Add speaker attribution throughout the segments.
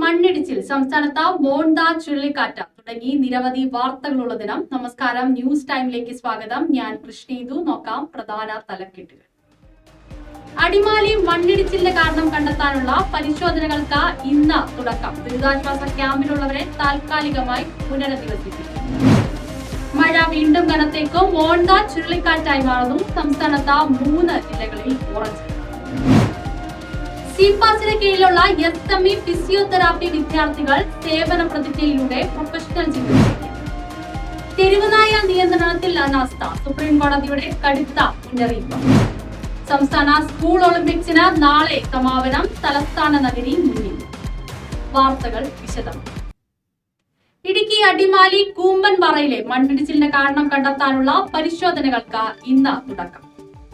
Speaker 1: മണ്ണിടിച്ചിൽ, സംസ്ഥാനത്ത് മോൺത ചുഴലിക്കാറ്റ് തുടങ്ങി നിരവധി വാർത്തകളുള്ള ദിനം. നമസ്കാരം, ന്യൂസ് ടൈമിലേക്ക് സ്വാഗതം. ഞാൻ കൃഷ്ണീതു. നോക്കാം പ്രധാന തലക്കെട്ടുകൾ. അടിമാലി മണ്ണിടിച്ചിലിന്റെ കാരണം കണ്ടെത്താനുള്ള പരിശോധനകൾക്ക് ഇന്ന് തുടക്കം. ദുരിതാശ്വാസ ക്യാമ്പിലുള്ളവരെ താൽക്കാലികമായി പുനരധിവസിപ്പിക്കും. മഴ വീണ്ടും കനത്തേക്കും. മോൺത ചുഴലിക്കാറ്റായി മാറുന്നു. സംസ്ഥാനത്ത് 3 ജില്ലകളിൽ ഓറഞ്ച്. സിപാസിന് കീഴിലുള്ള SME ഫിസിയോതെറാപ്പി വിദ്യാർത്ഥികൾ സേവന പ്രതിജ്ഞയിലൂടെ പ്രൊഫഷണൽ ജീവിതത്തിലേക്ക്. തെരുവുനായ നിയന്ത്രണത്തിൽ അനാസ്ഥ, സുപ്രീം കോടതിയുടെ കടുത്ത മുന്നറിയിപ്പ്. സംസ്ഥാന സ്കൂൾ ഒളിമ്പിക്സിന് നാളെ സമാപനം. തലസ്ഥാന നഗരി മുന്നിൽ. വാർത്തകൾ വിശദമായി. ഇടുക്കി അടിമാലി കൂമ്പൻപാറയിലെ മണ്ണിടിച്ചിലിന്റെ കാരണം കണ്ടെത്താനുള്ള പരിശോധനകൾക്ക് ഇന്ന് തുടക്കം.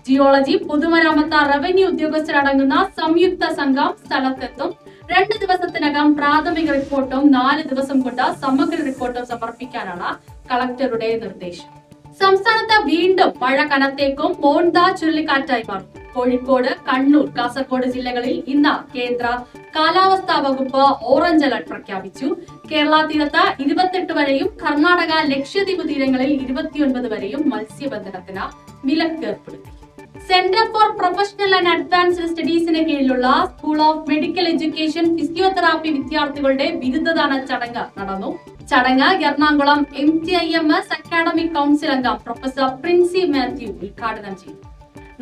Speaker 1: ജിയോളജി, പൊതുമരാമത്ത്, റവന്യൂ ഉദ്യോഗസ്ഥരടങ്ങുന്ന സംയുക്ത സംഘം സ്ഥലത്തെത്തും. 2 ദിവസത്തിനകം പ്രാഥമിക റിപ്പോർട്ടും 4 ദിവസം കൊണ്ട് സമഗ്ര റിപ്പോർട്ടും സമർപ്പിക്കാനാണ് കളക്ടറുടെ നിർദ്ദേശം. സംസ്ഥാനത്ത് വീണ്ടും മഴ കനത്തേക്കും. മോൺത ചുഴലിക്കാറ്റായി മാറും. കോഴിക്കോട്, കണ്ണൂർ, കാസർഗോഡ് ജില്ലകളിൽ ഇന്ന് കേന്ദ്ര കാലാവസ്ഥാ വകുപ്പ് ഓറഞ്ച് അലർട്ട് പ്രഖ്യാപിച്ചു. കേരള തീരത്ത് 28 വരെയും കർണാടക, ലക്ഷദ്വീപ് തീരങ്ങളിൽ 29 വരെയും മത്സ്യബന്ധനത്തിന് വിലക്ക് ഏർപ്പെടുത്തി. Centre for professional and advanced സ്റ്റഡീസിന് കീഴിലുള്ള school of medical education physiotherapy വിദ്യാർത്ഥികളുടെ ബിരുദദാന ചടങ്ങ് നടന്നു. ചടങ്ങ് എറണാകുളം MTIMS അക്കാഡമിക് കൗൺസിൽ അംഗം പ്രൊഫസർ പ്രിൻസി മാത്യു ഉദ്ഘാടനം ചെയ്തു.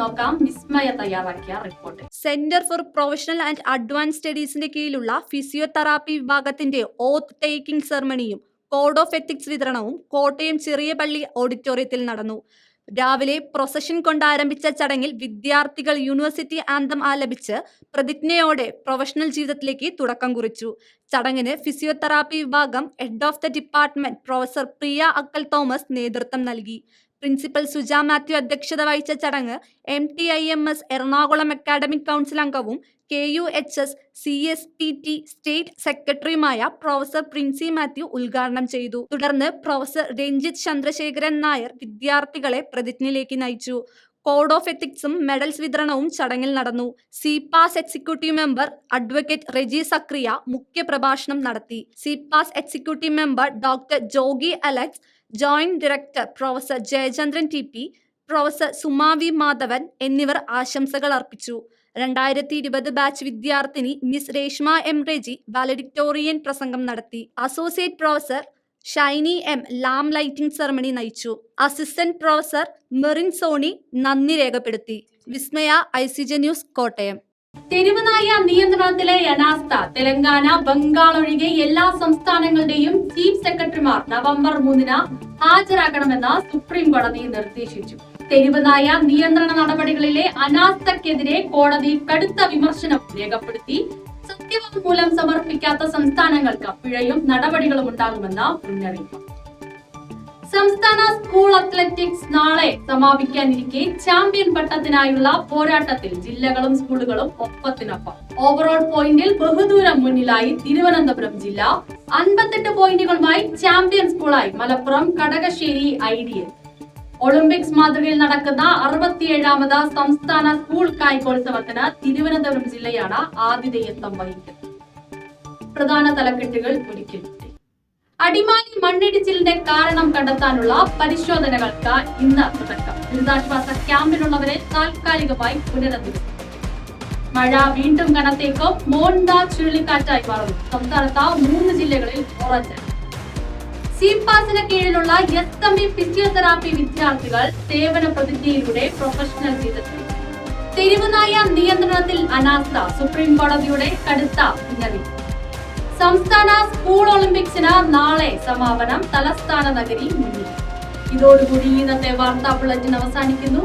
Speaker 1: നോക്കാം വിസ്മയ തയ്യാറാക്കിയ report.
Speaker 2: Centre for professional and advance സ്റ്റഡീസിന്റെ കീഴിലുള്ള ഫിസിയോതെറാപ്പി വിഭാഗത്തിന്റെ ഓത്ത് ടേക്കിംഗ് സെറമണിയും കോഡ് ഓഫ് എത്തിക്സ് വിതരണവും കോട്ടയം ചെറിയ പള്ളി ഓഡിറ്റോറിയത്തിൽ നടന്നു. രാവിലെ പ്രൊസഷൻ കൊണ്ടാരംഭിച്ച ചടങ്ങിൽ വിദ്യാർത്ഥികൾ യൂണിവേഴ്സിറ്റി ആന്തം ആലപിച്ച് പ്രതിജ്ഞയോടെ പ്രൊഫഷണൽ ജീവിതത്തിലേക്ക് തുടക്കം കുറിച്ചു. ചടങ്ങിന് ഫിസിയോതെറാപ്പി വിഭാഗം head of the department professor Priya Akkal Thomas നേതൃത്വം നൽകി. പ്രിൻസിപ്പൽ സുജ മാത്യു അധ്യക്ഷത വഹിച്ച ചടങ്ങ് MTIMS എറണാകുളം അക്കാഡമിക് കൗൺസിൽ അംഗവും KUHS CSPT സ്റ്റേറ്റ് സെക്രട്ടറിയുമായ പ്രൊഫസർ പ്രിൻസി മാത്യു ഉദ്ഘാടനം ചെയ്തു. തുടർന്ന് പ്രൊഫസർ രഞ്ജിത്ത് ചന്ദ്രശേഖരൻ നായർ വിദ്യാർത്ഥികളെ പ്രതിജ്ഞയിലേക്ക് നയിച്ചു. കോഡ് ഓഫ് എത്തിക്സും മെഡൽസ് വിതരണവും ചടങ്ങിൽ നടന്നു. CPAS executive member advocate Reji Zacharia മുഖ്യ പ്രഭാഷണം നടത്തി. CPAS executive member doctor Jogi Alex, joint director professor Jayachandran TP, professor Sumavi Madhavan എന്നിവർ ആശംസകൾ അർപ്പിച്ചു. 2020 ബാച്ച് വിദ്യാർത്ഥിനി miss Reshma M Reji valedictorian പ്രസംഗം നടത്തി. Associate professor Shiny M lamp lighting ceremony നയിച്ചു. അസിസ്റ്റന്റ് പ്രൊഫസർ മെറിൻ സോണി നന്ദി രേഖപ്പെടുത്തി. Vismaya, ICJ news, Kottayam.
Speaker 1: തെരുവുനായ നിയന്ത്രണത്തിലെ അനാസ്ഥ. തെലങ്കാന, ബംഗാൾ ഒഴികെ എല്ലാ സംസ്ഥാനങ്ങളുടെയും ചീഫ് സെക്രട്ടറിമാർ നവംബർ 3 ഹാജരാകണമെന്ന് സുപ്രീം കോടതി നിർദ്ദേശിച്ചു. തെരുവുനായ നിയന്ത്രണ നടപടികളിലെ അനാസ്ഥക്കെതിരെ കോടതി കടുത്ത വിമർശനം രേഖപ്പെടുത്തി. സത്യവാങ്മൂലം സമർപ്പിക്കാത്ത സംസ്ഥാനങ്ങൾക്ക് പിഴയും നടപടികളും ഉണ്ടാകുമെന്ന് മുന്നറിയിപ്പ്. സംസ്ഥാന സ്കൂൾ അത്ലറ്റിക്സ് നാളെ സമാപിക്കാനിരിക്കെ ചാമ്പ്യൻ പട്ടത്തിനായുള്ള പോരാട്ടത്തിൽ ജില്ലകളും സ്കൂളുകളും ഒപ്പത്തിനൊപ്പം. ഓവറോൾ പോയിന്റിൽ ബഹുദൂരം മുന്നിലായി തിരുവനന്തപുരം ജില്ല. 58 പോയിന്റുകളുമായി ചാമ്പ്യൻ സ്കൂളായി മലപ്പുറം കടകശ്ശേരി IDL. ഒളിമ്പിക്സ് മാതൃകയിൽ നടക്കുന്ന 67ാമത് സംസ്ഥാന സ്കൂൾ കായികോത്സവത്തിന് തിരുവനന്തപുരം ജില്ലയാണ് ആതിഥേയത്വം വഹിക്കുന്നത്. പ്രധാന തലക്കെട്ടുകൾ ഒരിക്കൽ. അടിമാലി മണ്ണിടിച്ചിലിന്റെ കാരണം കണ്ടെത്താനുള്ള പരിശോധനകൾക്ക് ഇന്ന് തുടക്കം. ദുരിതാശ്വാസ ക്യാമ്പിലുള്ളവരെ താൽക്കാലികമായി പുനരധിവസിപ്പിക്കും. മഴ വീണ്ടും കനത്തേക്കും. മോൺത ചുഴലിക്കാറ്റായി മാറുന്നു. സംസ്ഥാനത്ത് 3 ജില്ലകളിൽ ഓറഞ്ച്. സിപാസിന് കീഴിലുള്ള SME ഫിസിയോതെറാപ്പി വിദ്യാർത്ഥികൾ സേവന പ്രതിജ്ഞയിലൂടെ പ്രൊഫഷണൽ ജീവിതത്തിൽ. തെരുവുനായ നിയന്ത്രണത്തിൽ അനാസ്ഥ. സുപ്രീം കോടതിയുടെ കടുത്ത മുന്നറിയിപ്പ്. സംസ്ഥാന സ്കൂൾ ഒളിമ്പിക്സിന് നാളെ സമാപനം. തലസ്ഥാന നഗരി മുന്നിൽ. ഇതോടുകൂടി ഇന്നത്തെ വാർത്താ ബുള്ളറ്റിൻ അവസാനിക്കുന്നു.